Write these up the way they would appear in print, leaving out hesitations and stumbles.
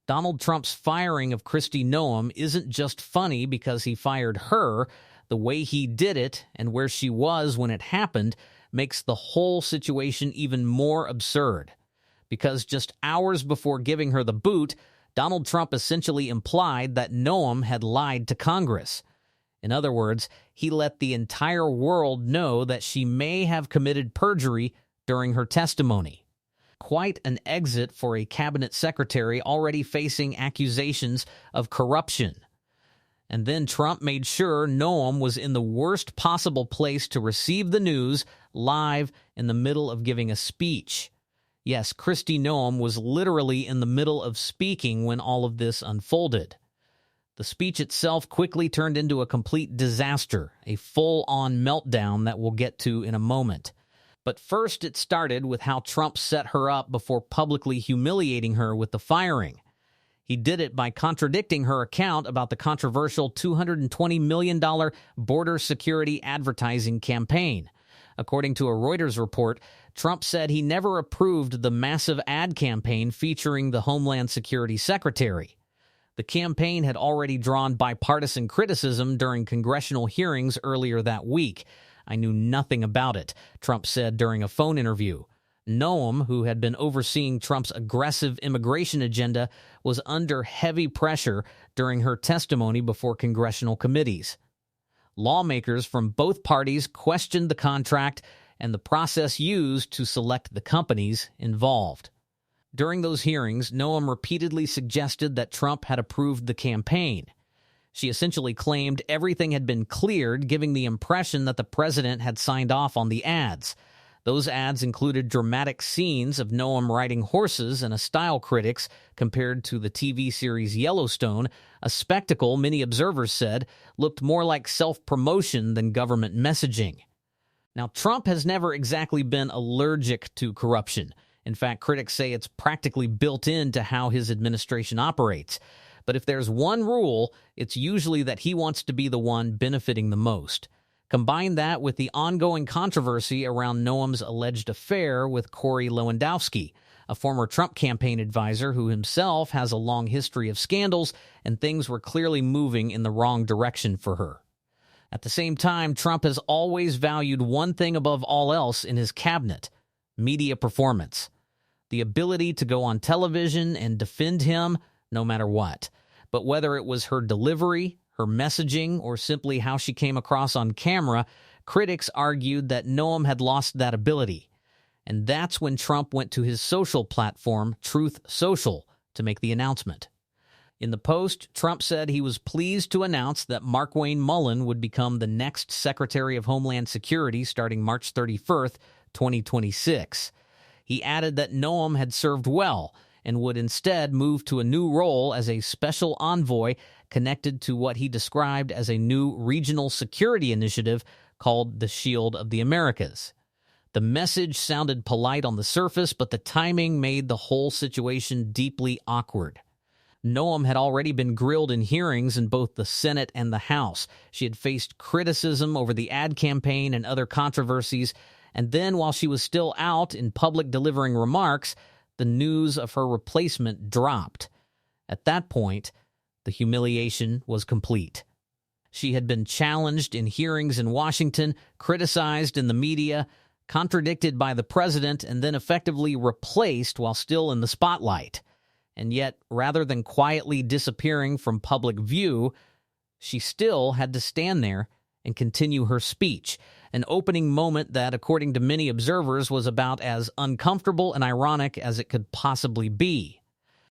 Donald Trump's firing of Kristi Noem isn't just funny because he fired her. The way he did it and where she was when it happened makes the whole situation even more absurd. Because just hours before giving her the boot, Donald Trump essentially implied that Noem had lied to Congress. In other words, he let the entire world know that she may have committed perjury during her testimony. Quite an exit for a cabinet secretary already facing accusations of corruption. And then Trump made sure Noem was in the worst possible place to receive the news live in the middle of giving a speech. Yes, Kristi Noem was literally in the middle of speaking when all of this unfolded. The speech itself quickly turned into a complete disaster, a full-on meltdown that we'll get to in a moment. But first it started with how Trump set her up before publicly humiliating her with the firing. He did it by contradicting her account about the controversial $220 million border security advertising campaign. According to a Reuters report, Trump said he never approved the massive ad campaign featuring the Homeland Security Secretary. The campaign had already drawn bipartisan criticism during congressional hearings earlier that week. I knew nothing about it, Trump said during a phone interview. Noem, who had been overseeing Trump's aggressive immigration agenda, was under heavy pressure during her testimony before congressional committees. Lawmakers from both parties questioned the contract and the process used to select the companies involved. During those hearings, Noem repeatedly suggested that Trump had approved the campaign. She essentially claimed everything had been cleared, giving the impression that the president had signed off on the ads. Those ads included dramatic scenes of Noem riding horses and a style critics compared to the TV series Yellowstone, a spectacle many observers said looked more like self-promotion than government messaging. Now, Trump has never exactly been allergic to corruption. In fact, critics say it's practically built into how his administration operates. But if there's one rule, it's usually that he wants to be the one benefiting the most. Combine that with the ongoing controversy around Noem's alleged affair with Corey Lewandowski, a former Trump campaign advisor who himself has a long history of scandals, and things were clearly moving in the wrong direction for her. At the same time, Trump has always valued one thing above all else in his cabinet: media performance. The ability to go on television and defend him no matter what. But whether it was her delivery, her messaging, or simply how she came across on camera, critics argued that Noem had lost that ability. And that's when Trump went to his social platform, Truth Social, to make the announcement. In the post, Trump said he was pleased to announce that Markwayne Mullin would become the next Secretary of Homeland Security starting March 31st, 2026. He added that Noem had served well and would instead move to a new role as a special envoy connected to what he described as a new regional security initiative called the Shield of the Americas. The message sounded polite on the surface, but the timing made the whole situation deeply awkward. Noem had already been grilled in hearings in both the Senate and the House. She had faced criticism over the ad campaign and other controversies, and then while she was still out in public delivering remarks, the news of her replacement dropped. At that point, the humiliation was complete. She had been challenged in hearings in Washington, criticized in the media, contradicted by the president, and then effectively replaced while still in the spotlight. And yet, rather than quietly disappearing from public view, she still had to stand there and continue her speech, an opening moment that, according to many observers, was about as uncomfortable and ironic as it could possibly be.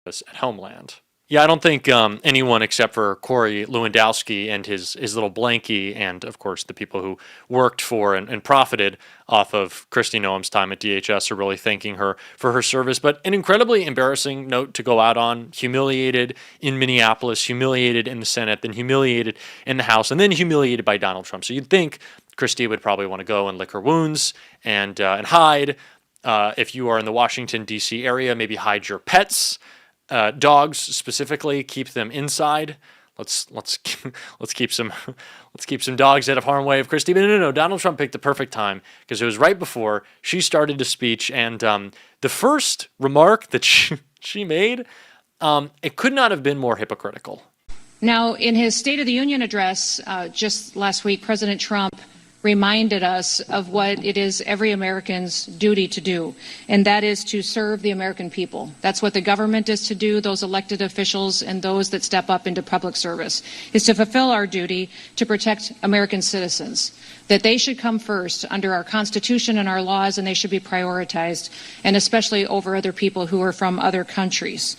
At Homeland. Yeah, I don't think anyone except for Corey Lewandowski and his little blankie, and of course the people who worked for and profited off of Kristi Noem's time at DHS are really thanking her for her service. But an incredibly embarrassing note to go out on: humiliated in Minneapolis, humiliated in the Senate, then humiliated in the House, and then humiliated by Donald Trump. So you'd think Kristi would probably want to go and lick her wounds and hide. If you are in the Washington, D.C. area, maybe hide your pets. Dogs specifically, keep them inside. Let's keep some dogs out of harm's way of Kristi. But no. Donald Trump picked the perfect time because it was right before she started to speech, and the first remark that she made, It could not have been more hypocritical. Now, in his State of the Union address just last week, President Trump reminded us of what it is every American's duty to do, and that is to serve the American people. That's what the government is to do, those elected officials and those that step up into public service, is to fulfill our duty to protect American citizens, that they should come first under our Constitution and our laws, and they should be prioritized, and especially over other people who are from other countries.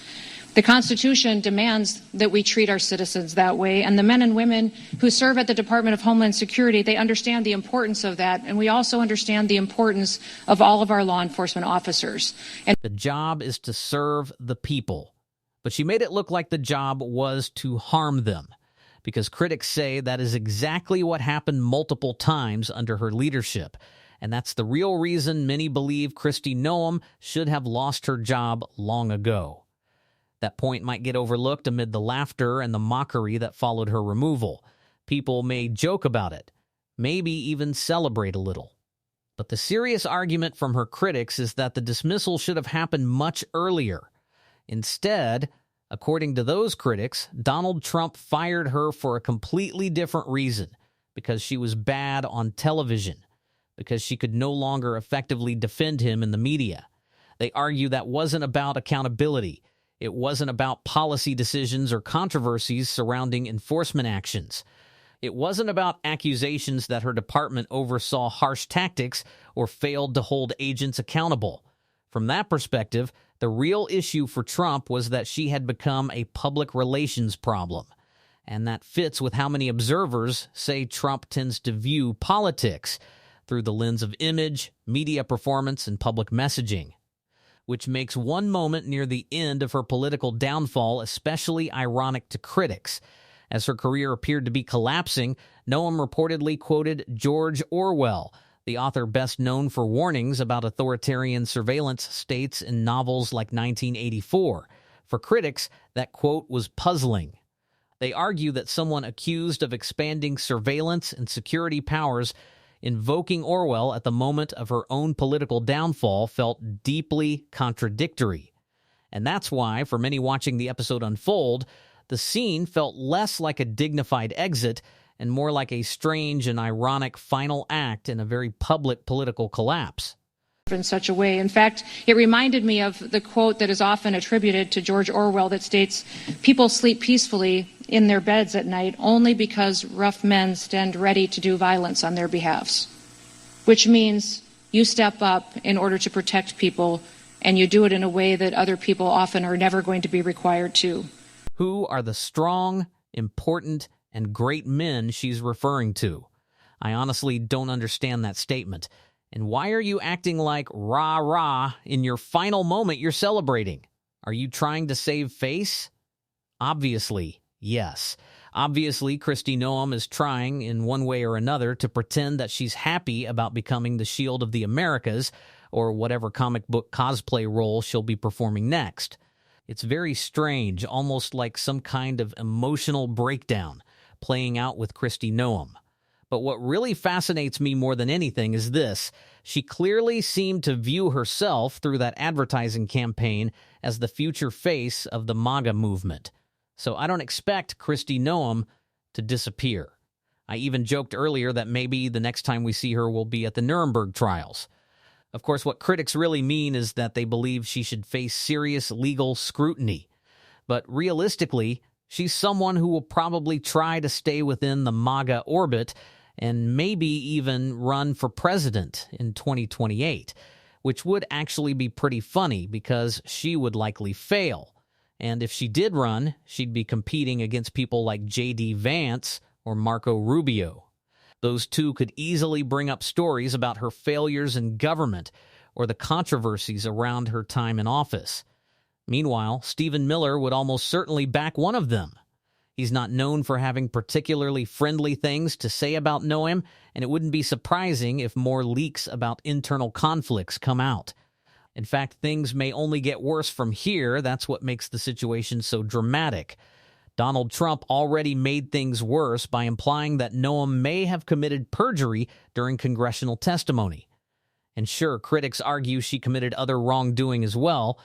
The Constitution demands that we treat our citizens that way, and the men and women who serve at the Department of Homeland Security, they understand the importance of that, and we also understand the importance of all of our law enforcement officers. And the job is to serve the people, but she made it look like the job was to harm them, because critics say that is exactly what happened multiple times under her leadership, and that's the real reason many believe Kristi Noem should have lost her job long ago. That point might get overlooked amid the laughter and the mockery that followed her removal. People may joke about it, maybe even celebrate a little. But the serious argument from her critics is that the dismissal should have happened much earlier. Instead, according to those critics, Donald Trump fired her for a completely different reason, because she was bad on television, because she could no longer effectively defend him in the media. They argue that wasn't about accountability. It wasn't about policy decisions or controversies surrounding enforcement actions. It wasn't about accusations that her department oversaw harsh tactics or failed to hold agents accountable. From that perspective, the real issue for Trump was that she had become a public relations problem. And that fits with how many observers say Trump tends to view politics, through the lens of image, media performance, and public messaging, which makes one moment near the end of her political downfall especially ironic to critics. As her career appeared to be collapsing, Noem reportedly quoted George Orwell, the author best known for warnings about authoritarian surveillance states in novels like 1984. For critics, that quote was puzzling. They argue that someone accused of expanding surveillance and security powers invoking Orwell at the moment of her own political downfall felt deeply contradictory. And that's why, for many watching the episode unfold, the scene felt less like a dignified exit and more like a strange and ironic final act in a very public political collapse. In such a way. In fact, it reminded me of the quote that is often attributed to George Orwell that states, "People sleep peacefully in their beds at night only because rough men stand ready to do violence on their behalfs," which means you step up in order to protect people, and you do it in a way that other people often are never going to be required to. Who are the strong, important, and great men she's referring to? I honestly don't understand that statement. And why are you acting like rah-rah in your final moment you're celebrating? Are you trying to save face? Obviously, yes. Obviously, Kristi Noem is trying, in one way or another, to pretend that she's happy about becoming the Shield of the Americas, or whatever comic book cosplay role she'll be performing next. It's very strange, almost like some kind of emotional breakdown playing out with Kristi Noem. But what really fascinates me more than anything is this. She clearly seemed to view herself through that advertising campaign as the future face of the MAGA movement. So I don't expect Kristi Noem to disappear. I even joked earlier that maybe the next time we see her will be at the Nuremberg trials. Of course, what critics really mean is that they believe she should face serious legal scrutiny. But realistically, she's someone who will probably try to stay within the MAGA orbit and maybe even run for president in 2028, which would actually be pretty funny because she would likely fail. And if she did run, she'd be competing against people like J.D. Vance or Marco Rubio. Those two could easily bring up stories about her failures in government or the controversies around her time in office. Meanwhile, Stephen Miller would almost certainly back one of them. He's not known for having particularly friendly things to say about Noem, and it wouldn't be surprising if more leaks about internal conflicts come out. In fact, things may only get worse from here. That's what makes the situation so dramatic. Donald Trump already made things worse by implying that Noem may have committed perjury during congressional testimony. And sure, critics argue she committed other wrongdoing as well,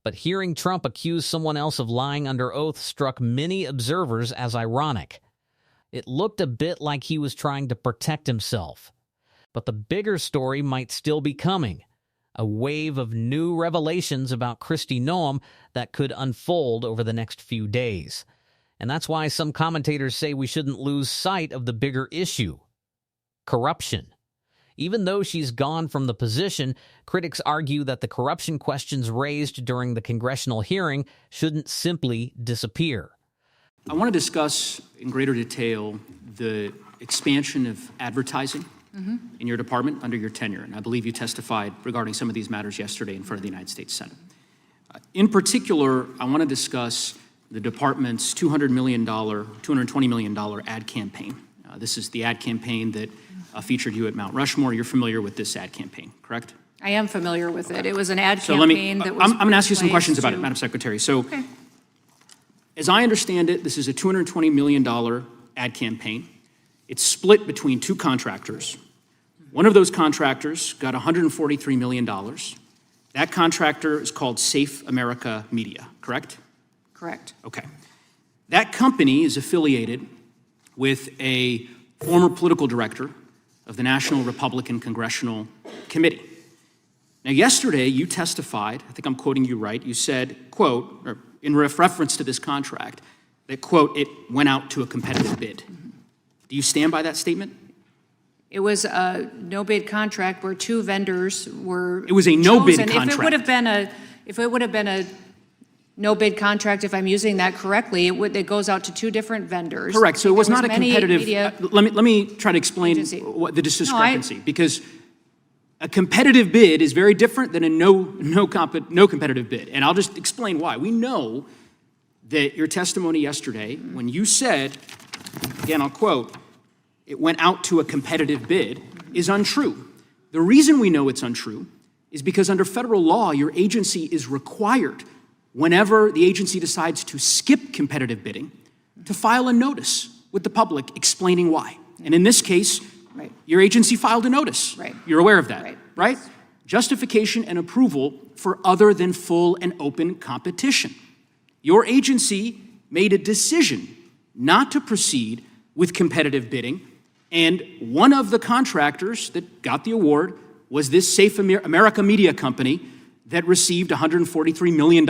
But hearing Trump accuse someone else of lying under oath struck many observers as ironic. It looked a bit like he was trying to protect himself. But the bigger story might still be coming. A wave of new revelations about Kristi Noem that could unfold over the next few days. And that's why some commentators say we shouldn't lose sight of the bigger issue: corruption. Even though she's gone from the position, critics argue that the corruption questions raised during the congressional hearing shouldn't simply disappear. I want to discuss in greater detail the expansion of advertising in your department under your tenure, and I believe you testified regarding some of these matters yesterday in front of the United States Senate. In particular, I want to discuss the department's $220 million ad campaign. This is the ad campaign that featured you at Mount Rushmore. You're familiar with this ad campaign, correct? I am familiar with it. It was an ad So campaign that was. I'm going to ask you some placed questions about it, to- Madam Secretary. So, Okay. as I understand it, this is a $220 million ad campaign. It's split between two contractors. One of those contractors got $143 million. That contractor is called Safe America Media, correct? Correct. Okay. That company is affiliated with a former political director of the National Republican Congressional Committee. Now, yesterday you testified, I think I'm quoting you right, you said, quote, or in reference to this contract, that, quote, it went out to a competitive bid. Do you stand by that statement? It was a no-bid contract where two vendors were. It was a no-bid chosen. contract. If it would have been a no-bid contract, if I'm using that correctly, it goes out to two different vendors. Correct. So it was not a many competitive. media Let me try to explain agency. what the discrepancy, because a competitive bid is very different than a no competitive bid, and I'll just explain why. We know that your testimony yesterday, when you said, again, I'll quote, it went out to a competitive bid, is untrue. The reason we know it's untrue is because under federal law, your agency is required, whenever the agency decides to skip competitive bidding, to file a notice with the public explaining why. And in this case, Right. your agency filed a notice. Right. You're aware of that, Right. right? Justification and approval for other than full and open competition. Your agency made a decision not to proceed with competitive bidding, and one of the contractors that got the award was this Safe America Media Company that received $143 million.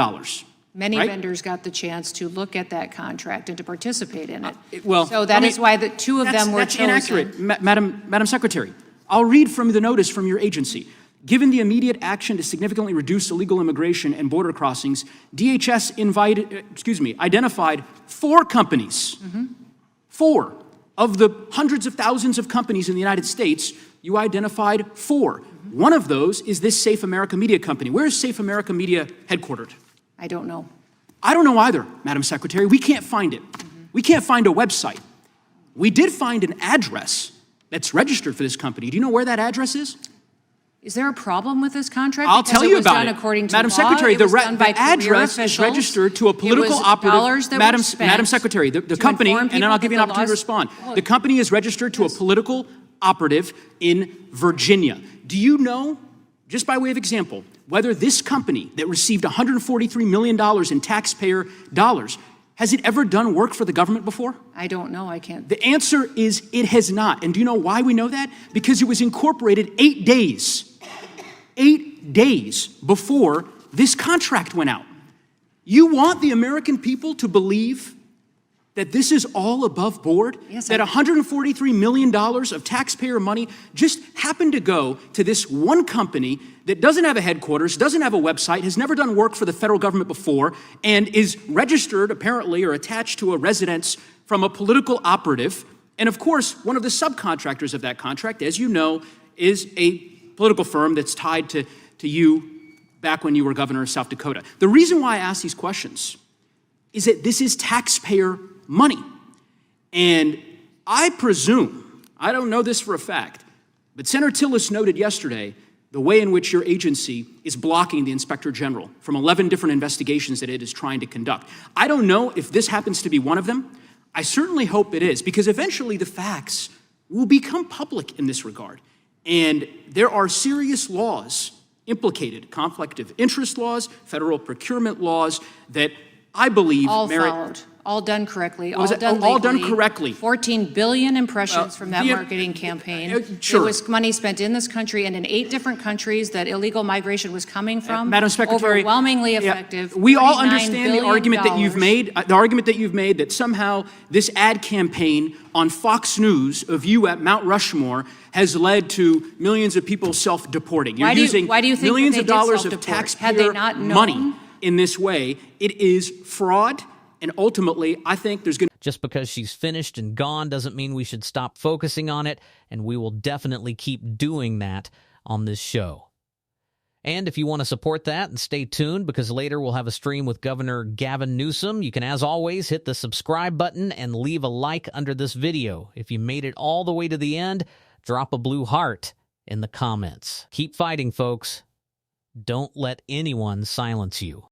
Many right? vendors got the chance to look at that contract and to participate in it. Well, so that is why the two of them were that's chosen. inaccurate, Madam Secretary. I'll read from the notice from your agency. Given the immediate action to significantly reduce illegal immigration and border crossings, DHS identified 4 companies. 4 of the hundreds of thousands of companies in the United States. You identified 4. One of those is this Safe America Media Company. Where is Safe America Media headquartered? I don't know. I don't know either, Madam Secretary. We can't find it. We can't find a website. We did find an address that's registered for this company. Do you know where that address is? Is there a problem with this contract? I'll Because tell you it was about done it. according to Madam law. Secretary, It was done by the career address is officials. registered to a political It was operative. dollars that were spent Madam Secretary, the to company, inform and then I'll people give you an that the opportunity to laws- respond. The company is registered to a political operative in Virginia. Do you know, just by way of example, whether this company that received $143 million in taxpayer dollars, has it ever done work for the government before? I don't know. I can't. The answer is it has not. And do you know why we know that? Because it was incorporated 8 days before this contract went out. You want the American people to believe that this is all above board? Yes, that $143 million of taxpayer money just happened to go to this one company that doesn't have a headquarters, doesn't have a website, has never done work for the federal government before, and is registered apparently or attached to a residence from a political operative. And of course, one of the subcontractors of that contract, as you know, is a political firm that's tied to you back when you were governor of South Dakota. The reason why I ask these questions is that this is taxpayer money. And I presume, I don't know this for a fact, but Senator Tillis noted yesterday the way in which your agency is blocking the Inspector General from 11 different investigations that it is trying to conduct. I don't know if this happens to be one of them. I certainly hope it is, because eventually the facts will become public in this regard. And there are serious laws implicated conflict of interest laws, federal procurement laws that I believe all merit. followed, all done correctly, Was all it done legally. all done correctly? 14 billion impressions from that marketing campaign. Sure. It was money spent in this country and in 8 different countries that illegal migration was coming from. Madam Secretary, overwhelmingly effective. We all $49 understand the argument that you've billion. made. The argument that you've made that somehow this ad campaign on Fox News of you at Mount Rushmore has led to millions of people self-deporting. You're using why do you think millions that of they did dollars of self-deport? taxpayer Had they not known? money in this way. It is fraud, and ultimately, I think there's going to Just because she's finished and gone doesn't mean we should stop focusing on it, and we will definitely keep doing that on this show. And if you want to support that, and stay tuned, because later we'll have a stream with Governor Gavin Newsom, you can, as always, hit the subscribe button and leave a like under this video. If you made it all the way to the end, drop a blue heart in the comments. Keep fighting, folks. Don't let anyone silence you.